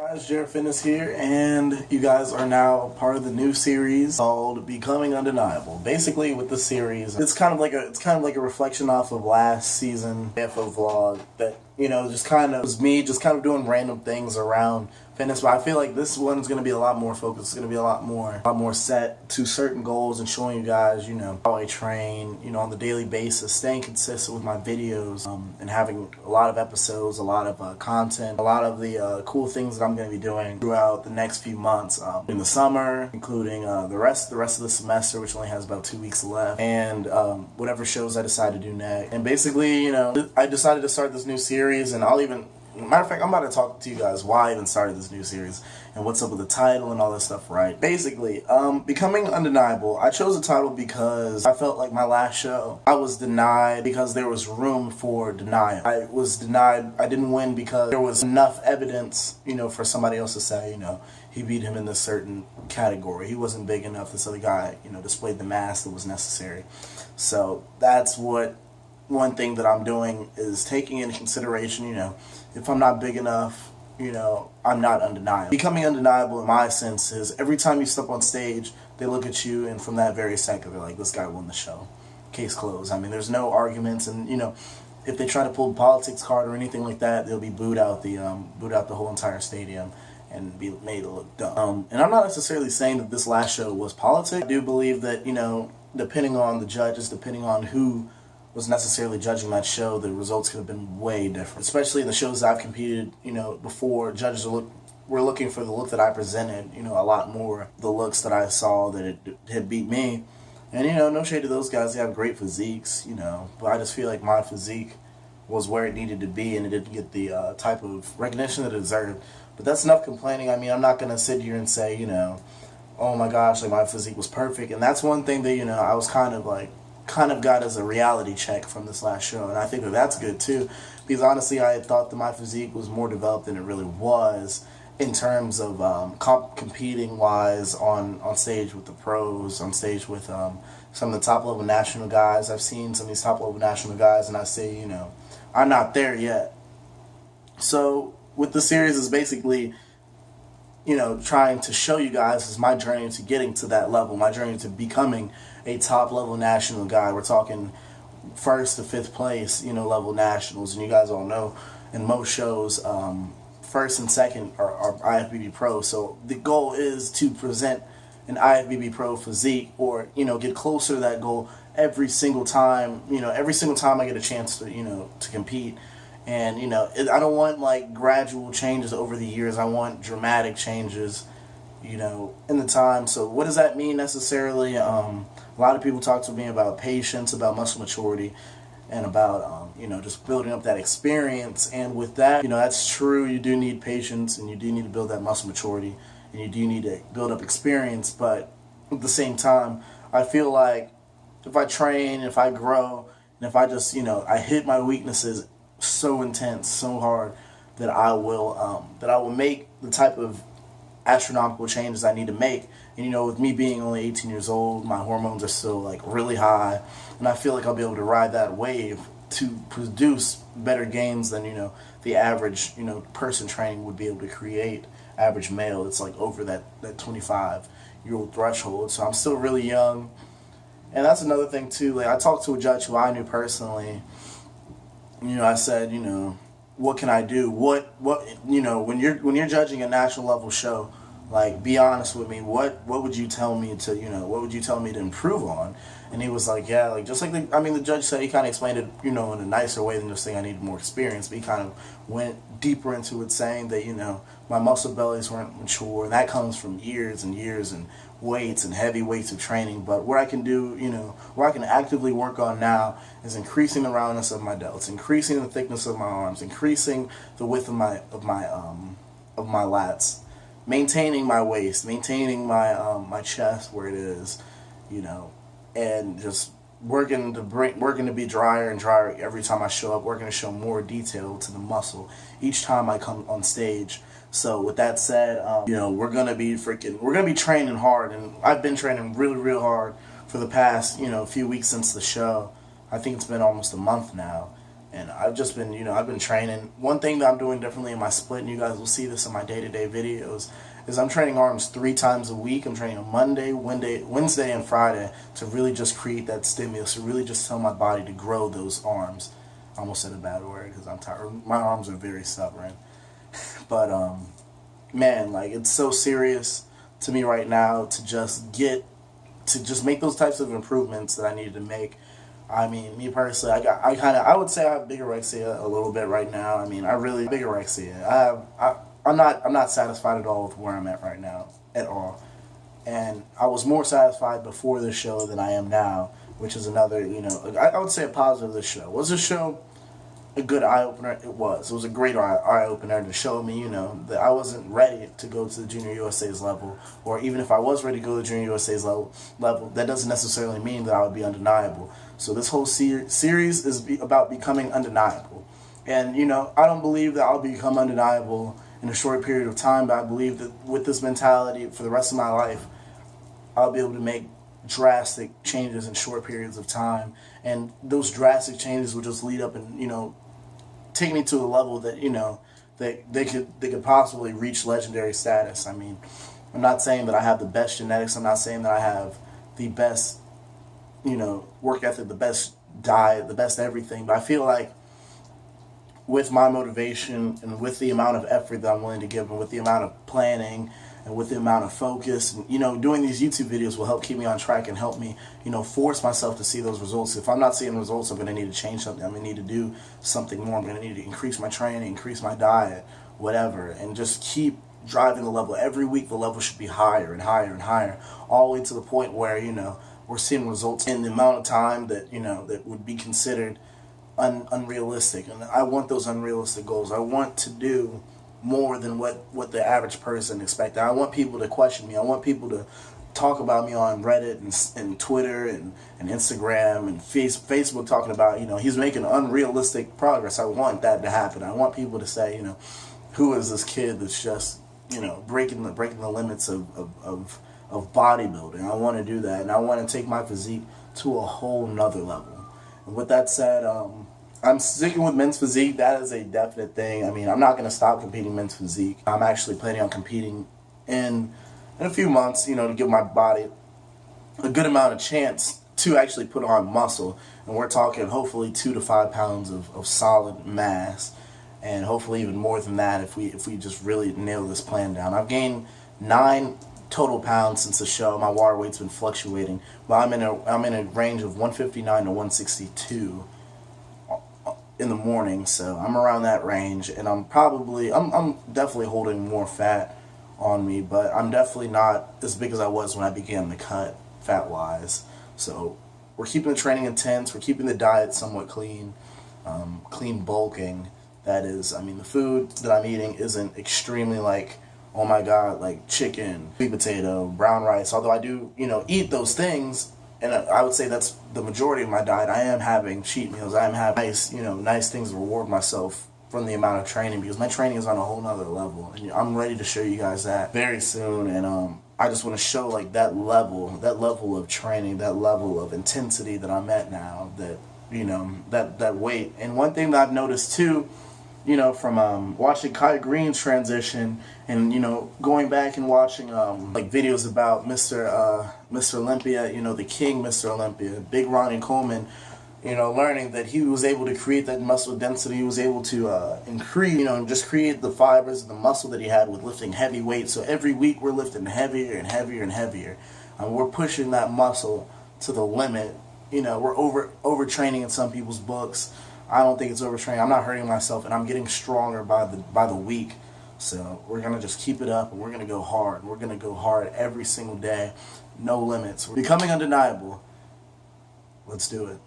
Guys, Jared Fitness here, and you guys are now part of the new series called Becoming Undeniable. Basically, with this series, it's kind of like a reflection off of last season info vlog that just kind of was me just kind of doing random things around fitness. But I feel like this one is going to be a lot more focused. It's going to be a lot more set to certain goals and showing you guys, how I train, on the daily basis, staying consistent with my videos, and having a lot of episodes, a lot of content, a lot of the cool things that I'm going to be doing throughout the next few months in the summer, including the rest of the semester, which only has about 2 weeks left, and whatever shows I decide to do next. And basically, I decided to start this new series, and matter of fact, I'm about to talk to you guys why I even started this new series and what's up with the title and all this stuff, right? Basically, Becoming Undeniable, I chose the title because I felt like my last show, I was denied because there was room for denial. I was denied, I didn't win because there was enough evidence, for somebody else to say, he beat him in this certain category. He wasn't big enough. This other guy, displayed the mass that was necessary. So that's what one thing that I'm doing is taking into consideration, if I'm not big enough, I'm not undeniable. Becoming undeniable in my sense is every time you step on stage, they look at you, and from that very second, they're like, this guy won the show. Case closed. I mean, there's no arguments, and, if they try to pull the politics card or anything like that, they'll be booed out the whole entire stadium and be made to look dumb. And I'm not necessarily saying that this last show was politics. I do believe that, depending on the judges, depending on who was necessarily judging that show, the results could have been way different. Especially in the shows that I've competed, before, judges were looking for the look that I presented, a lot more the looks that I saw that it had beat me. And, no shade to those guys, they have great physiques, but I just feel like my physique was where it needed to be, and it didn't get the type of recognition that it deserved. But that's enough complaining. I mean, I'm not going to sit here and say, oh my gosh, like my physique was perfect. And that's one thing that, I was kind of got as a reality check from this last show, and I think that that's good too, because honestly I had thought that my physique was more developed than it really was in terms of competing wise on stage with the pros, on stage with some of the top level national guys. I've seen some of these top level national guys, and I say, I'm not there yet. So with the series is basically trying to show you guys is my journey to getting to that level, my journey to becoming a top level national guy. We're talking first to fifth place, level nationals, and you guys all know in most shows, first and second are IFBB Pro. So the goal is to present an IFBB Pro physique, or get closer to that goal every single time. Every single time I get a chance to to compete. And I don't want like gradual changes over the years. I want dramatic changes, in the time. So what does that mean necessarily? A lot of people talk to me about patience, about muscle maturity, and about just building up that experience. And with that, that's true. You do need patience, and you do need to build that muscle maturity, and you do need to build up experience. But at the same time, I feel like if I train, if I grow, and if I just I hit my weaknesses so intense, so hard, that I will make the type of astronomical changes I need to make. And with me being only 18 years old, my hormones are still like really high, and I feel like I'll be able to ride that wave to produce better gains than the average person training would be able to create. Average male, it's like over that 25-year-old threshold. So I'm still really young. And that's another thing too. Like, I talked to a judge who I knew personally. I said, what can I do? What when you're judging a national level show, like, be honest with me. What would you tell me to what would you tell me to improve on? And he was like, yeah, like just like the judge said, he kind of explained it in a nicer way than just saying I needed more experience. But he kind of went deeper into it, saying that my muscle bellies weren't mature, and that comes from years and years and weights and heavy weights of training. But what I can do, what I can actively work on now is increasing the roundness of my delts, increasing the thickness of my arms, increasing the width of my lats, maintaining my waist, maintaining my chest where it is, and just working to be drier and drier every time I show up, working to show more detail to the muscle each time I come on stage. So with that said, we're gonna be training hard, and I've been training really, real hard for the past few weeks since the show. I think it's been almost a month now, And I've just been, I've been training. One thing that I'm doing differently in my split, and you guys will see this in my day-to-day videos, is I'm training arms 3 times a week. I'm training on Monday, Wednesday, and Friday to really just create that stimulus, to really just tell my body to grow those arms. I almost said a bad word because I'm tired. My arms are very stubborn. But, man, like, it's so serious to me right now to just make those types of improvements that I needed to make. I mean, me personally, I would say I have bigorexia a little bit right now. I mean, I really bigorexia. I'm not satisfied at all with where I'm at right now, at all. And I was more satisfied before this show than I am now, which is another, I would say a positive of this show. Was this show a good eye-opener? It was. It was a great eye-opener to show me, that I wasn't ready to go to the Junior USA's level, or even if I was ready to go to the Junior USA's level, that doesn't necessarily mean that I would be undeniable. So this whole series is about becoming undeniable. And, I don't believe that I'll become undeniable in a short period of time, but I believe that with this mentality for the rest of my life, I'll be able to make drastic changes in short periods of time. And those drastic changes will just lead up and, take me to a level that, that they could possibly reach legendary status. I mean, I'm not saying that I have the best genetics. I'm not saying that I have the best, work ethic, the best diet, the best everything. But I feel like with my motivation and with the amount of effort that I'm willing to give and with the amount of planning and with the amount of focus, and, doing these YouTube videos will help keep me on track and help me, force myself to see those results. If I'm not seeing results, I'm going to need to change something. I'm going to need to do something more. I'm going to need to increase my training, increase my diet, whatever, and just keep driving the level. Every week the level should be higher and higher and higher, all the way to the point where, we're seeing results in the amount of time that, that would be considered unrealistic. And I want those unrealistic goals. I want to do more than what the average person expects. I want people to question me. I want people to talk about me on Reddit and Twitter and Instagram and Facebook, talking about, he's making unrealistic progress. I want that to happen. I want people to say, who is this kid that's just, breaking the limits of bodybuilding. I want to do that, and I want to take my physique to a whole nother level. And with that said, I'm sticking with men's physique. That is a definite thing. I mean, I'm not going to stop competing men's physique. I'm actually planning on competing in a few months, to give my body a good amount of chance to actually put on muscle. And we're talking hopefully 2 to 5 pounds of solid mass, and hopefully even more than that if we just really nail this plan down. I've gained 9 total pounds since the show. My water weight's been fluctuating, but I'm in a range of 159 to 162 in the morning, so I'm around that range, and I'm definitely holding more fat on me, but I'm definitely not as big as I was when I began the cut fat wise. So we're keeping the training intense, we're keeping the diet somewhat clean, clean bulking. That is, I mean, the food that I'm eating isn't extremely like, oh my god, like chicken, sweet potato, brown rice, although I do, eat those things. And I would say that's the majority of my diet. I am having cheat meals. I am having nice things to reward myself from the amount of training, because my training is on a whole nother level. And I'm ready to show you guys that very soon. And I just want to show like that level of training, that level of intensity that I'm at now, that, that weight. And one thing that I've noticed too, from watching Kai Green's transition and, going back and watching like videos about Mr. Olympia, the king Mr. Olympia, Big Ronnie Coleman, learning that he was able to create that muscle density. He was able to increase, just create the fibers and the muscle that he had with lifting heavy weights. So every week we're lifting heavier and heavier and heavier. And we're pushing that muscle to the limit. We're overtraining in some people's books. I don't think it's overtraining. I'm not hurting myself, and I'm getting stronger by the week. So we're going to just keep it up, and we're going to go hard. We're going to go hard every single day. No limits. We're becoming undeniable. Let's do it.